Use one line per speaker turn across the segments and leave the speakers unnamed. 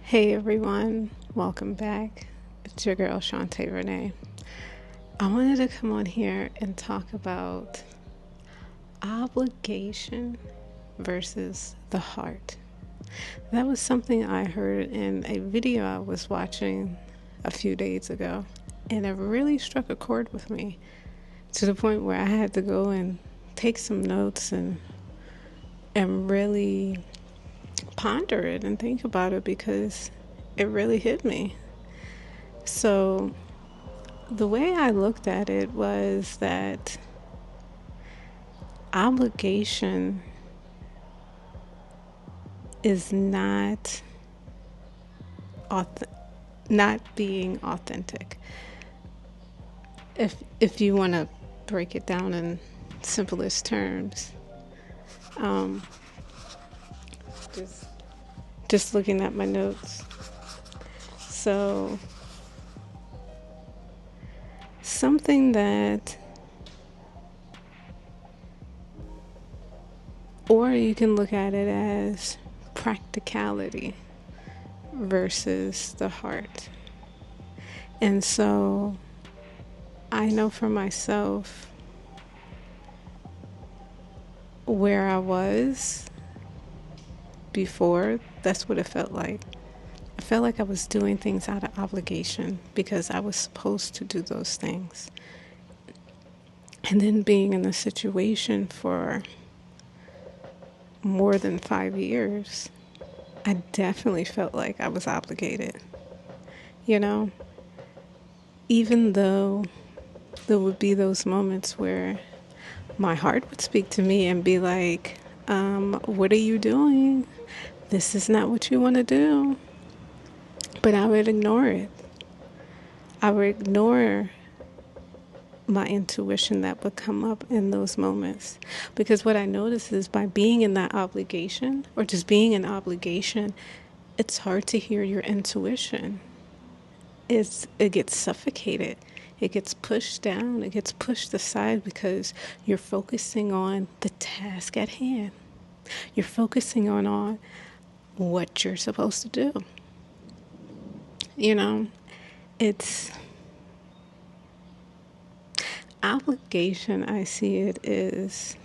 Hey everyone, welcome back. It's your girl Shantae Renee. I wanted to come on here and talk about obligation versus the heart. That was something I heard in a video I was watching a few days ago, and it really struck a chord with me to the point where I had to go and take some notes and really ponder it and think about it because it really hit me. So, the way I looked at it was that obligation is auth- not being authentic. If you want to break it down in simplest terms, um, just just looking at my notes. So something that, or you can look at it as practicality versus the heart. And so I know for myself where I was before, that's what it felt like. I felt like I was doing things out of obligation because I was supposed to do those things. And then being in the situation for more than 5 years, I definitely felt like I was obligated. You know, even though there would be those moments where my heart would speak to me and be like, what are you doing? This is not what you want to do. But I would ignore it. I would ignore my intuition that would come up in those moments. Because what I notice is by being in that obligation or just being in obligation, it's hard to hear your intuition. It gets suffocated. It gets pushed down. It gets pushed aside because you're focusing on the task at hand. You're focusing on what you're supposed to do. You know, it's obligation. I see it is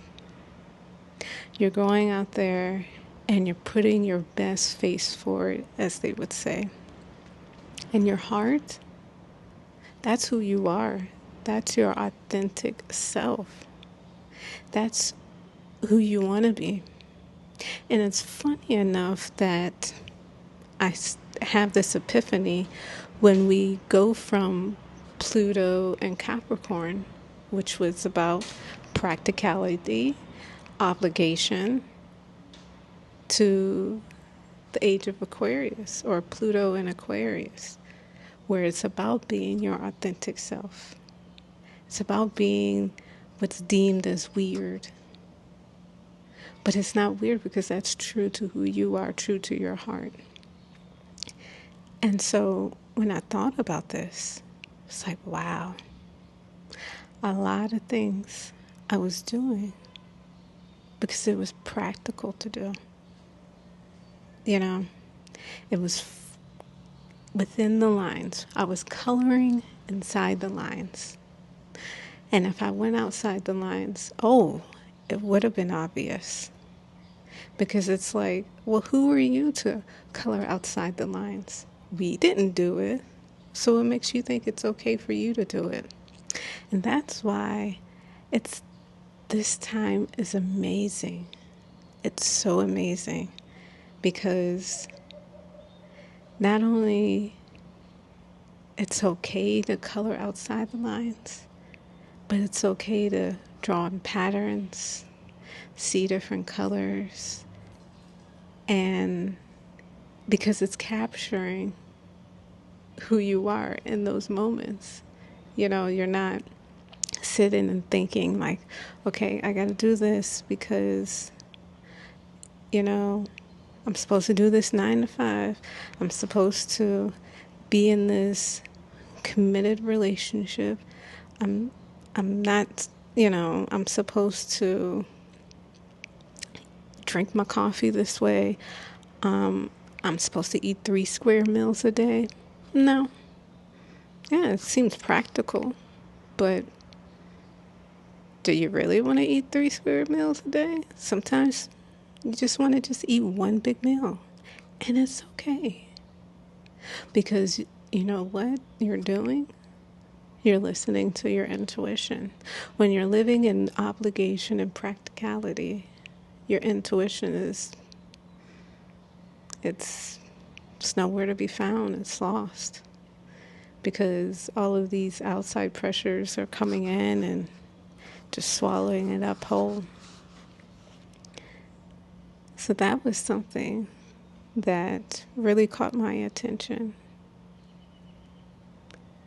you're going out there and you're putting your best face forward, as they would say. And your heart, that's who you are. That's your authentic self. That's who you want to be. And it's funny enough that I have this epiphany when we go from Pluto and Capricorn, which was about practicality, obligation, to the age of Aquarius or Pluto and Aquarius, where it's about being your authentic self. It's about being what's deemed as weird. But it's not weird because that's true to who you are, true to your heart. And so when I thought about this, it's like, wow, a lot of things I was doing because it was practical to do. You know, it was within the lines. I was coloring inside the lines. And if I went outside the lines, it would have been obvious. Because it's like, well, who are you to color outside the lines? We didn't do it. So what makes you think it's okay for you to do it? And that's why this time is amazing. It's so amazing because not only it's okay to color outside the lines, but it's okay to draw in patterns, see different colors, and because it's capturing who you are in those moments. You know, you're not sitting and thinking like, okay, I got to do this because, you know, I'm supposed to do this 9 to 5. I'm supposed to be in this committed relationship. I'm not, I'm supposed to drink my coffee this way. I'm supposed to eat 3 square meals a day. No. Yeah, it seems practical, but do you really want to eat 3 square meals a day? Sometimes you just want to just eat one big meal, and it's okay. Because you know what you're doing? You're listening to your intuition. When you're living in obligation and practicality, your intuition it's it's nowhere to be found. It's lost because all of these outside pressures are coming in and just swallowing it up whole. So that was something that really caught my attention.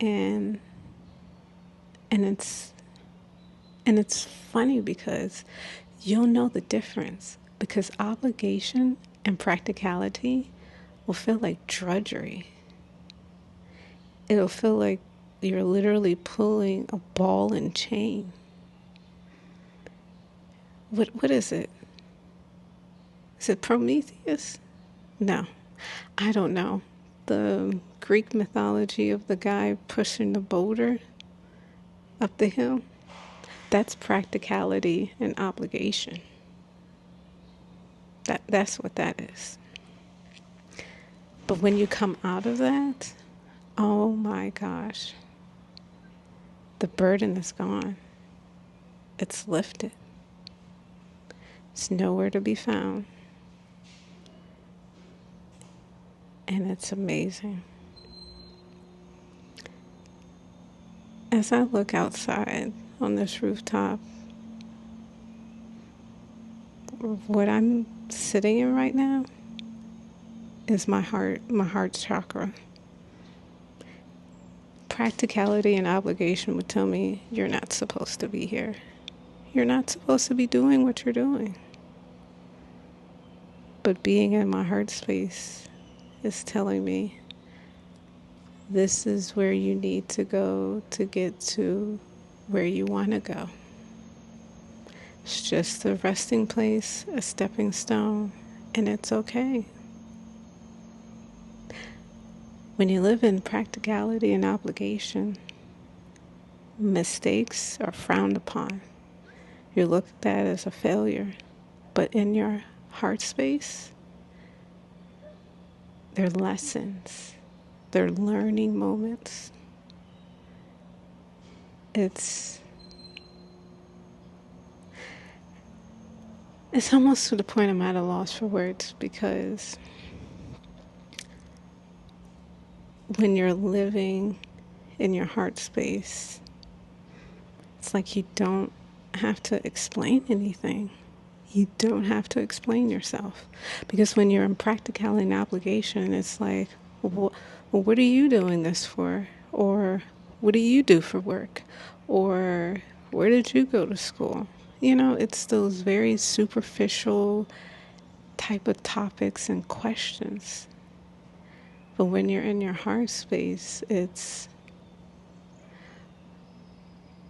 And and it's funny because you'll know the difference because obligation and practicality will feel like drudgery. It'll feel like you're literally pulling a ball and chain. What is it? Is it Prometheus? No, I don't know. The Greek mythology of the guy pushing the boulder up the hill. That's practicality and obligation. That's what that is. But when you come out of that, oh my gosh, the burden is gone. It's lifted. It's nowhere to be found. And it's amazing. As I look outside on this rooftop, what I'm sitting in right now is my heart chakra. Practicality and obligation would tell me you're not supposed to be here. You're not supposed to be doing what you're doing. But being in my heart space is telling me this is where you need to go to get to where you want to go. It's just a resting place, a stepping stone, and it's okay. When you live in practicality and obligation, mistakes are frowned upon. You're looked at as a failure. But in your heart space, they're lessons. They're learning moments. It's almost to the point I'm at a loss for words because when you're living in your heart space, it's like you don't have to explain anything. You don't have to explain yourself. Because when you're in practicality and obligation, it's like, well, what are you doing this for? Or what do you do for work? Or where did you go to school? You know, it's those very superficial type of topics and questions. But when you're in your heart space, it's,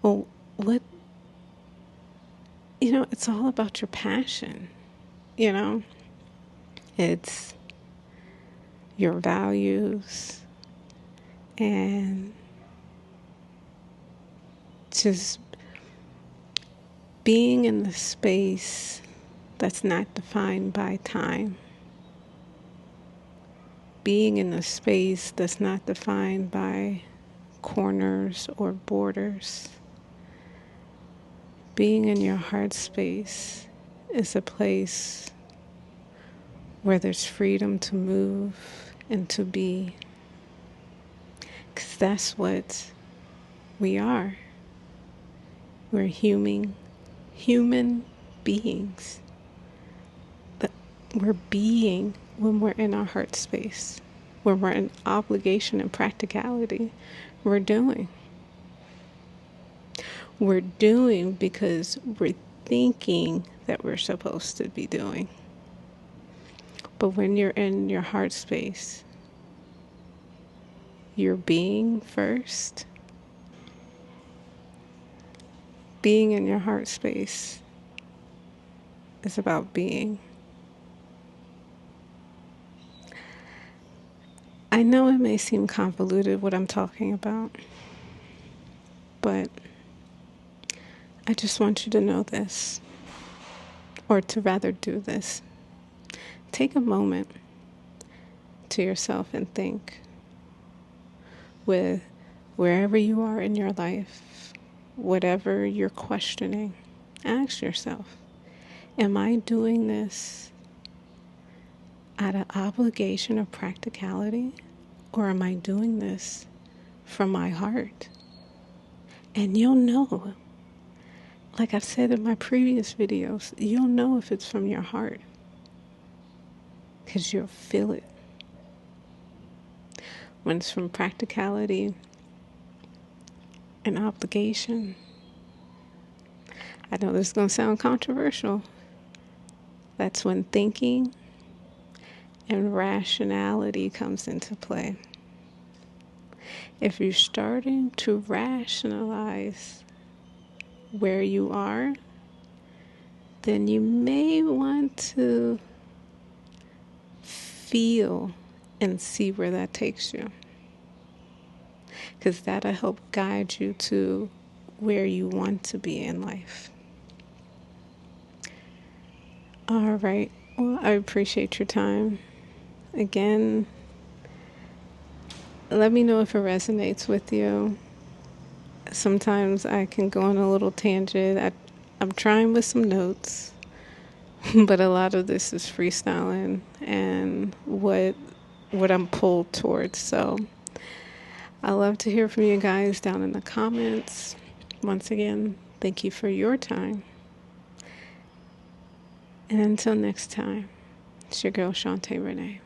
well, what, you know, it's all about your passion, you know? It's your values and just being in the space that's not defined by time. Being in a space that's not defined by corners or borders. Being in your heart space is a place where there's freedom to move and to be. Because that's what we are. We're human beings. But we're being when we're in our heart space. When we're in obligation and practicality, we're doing. We're doing because we're thinking that we're supposed to be doing. But when you're in your heart space, you're being first. Being in your heart space is about being. I know it may seem convoluted what I'm talking about, but I just want you to know this, or to rather do this. Take a moment to yourself and think with wherever you are in your life, whatever you're questioning, ask yourself, am I doing this out of obligation or practicality, or am I doing this from my heart? And you'll know, like I've said in my previous videos, you'll know if it's from your heart because you'll feel it. When it's from practicality and obligation, I know this is going to sound controversial. That's when thinking and rationality comes into play. If you're starting to rationalize where you are, then you may want to feel and see where that takes you, because that'll help guide you to where you want to be in life. All right. Well, I appreciate your time. Again, let me know if it resonates with you. Sometimes I can go on a little tangent. I'm trying with some notes, but a lot of this is freestyling and what I'm pulled towards. So I love to hear from you guys down in the comments. Once again, thank you for your time. And until next time, it's your girl Shantae Renee.